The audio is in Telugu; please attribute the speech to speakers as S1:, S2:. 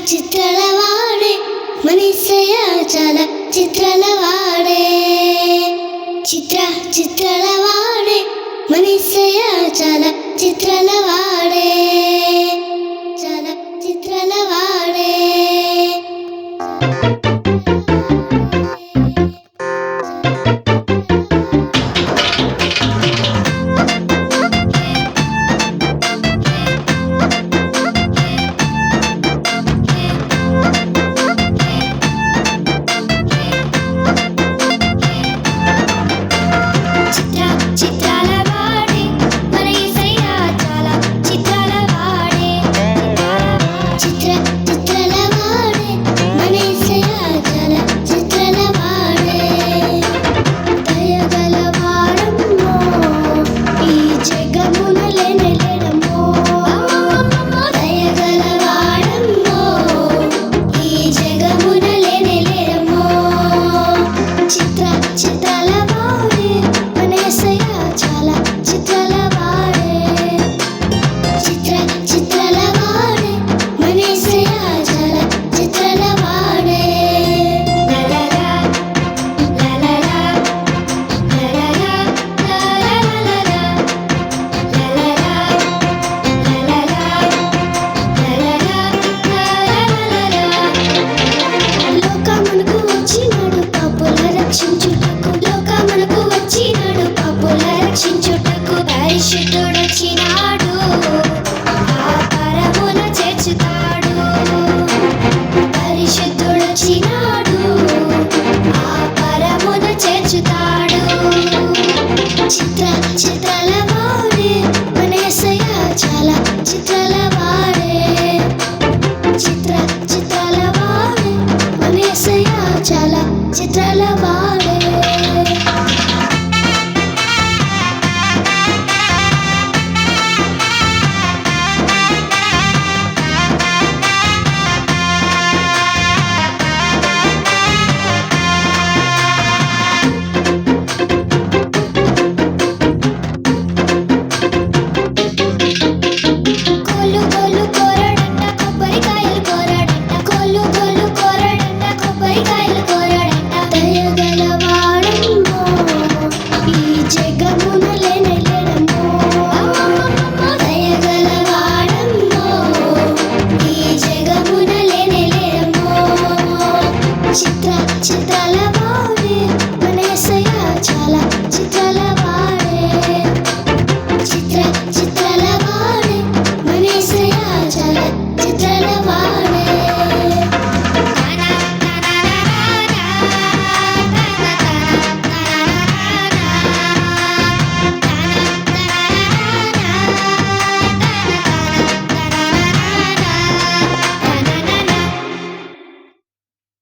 S1: చిత్రాల వాడే మనీసయ్య చాలా చిత్రాల వాడే చిత్రాల వాడే మనీసయ్య చాలా చిత్రాల వాడే చాలా చిత్రాల వాడే చిత్రాల వాడే మన యేసయ్య చాలా చిత్రాల వాడే చిత్రాల వాడే మన యేసయ్య చాలా చిత్రాల వాడే దయగల వాడమ్మో ఈ జగమున లేడమ్మో దయగల వాడమ్మో ఈ జగమున లేడమ్మో చిత్రాల వాడే మన యేసయ్య చాలా చిత్రాల వాడే చిత్రాల వాడే మన యేసయ్య చాలా చిత్రాల వాడే లలలా లలలా లలలా లలలా లోకమునకు వచ్చినాడు పాపుల రక్షించుటకు లోకమునకు వచ్చినాడు పాపుల రక్షించుటకు పరిశుద్ధుడొచ్చినాడు ఆ పరమున చేర్చుతాడు పరిశుద్ధుడొచ్చినాడు ఆ పరమున చేర్చుతాడు చిత్రాల వాడే మన యేసయ్య చాలా చిత్రాల వాడే చిత్రాల వాడే మన యేసయ్య చాలా చిత్రాల వాడే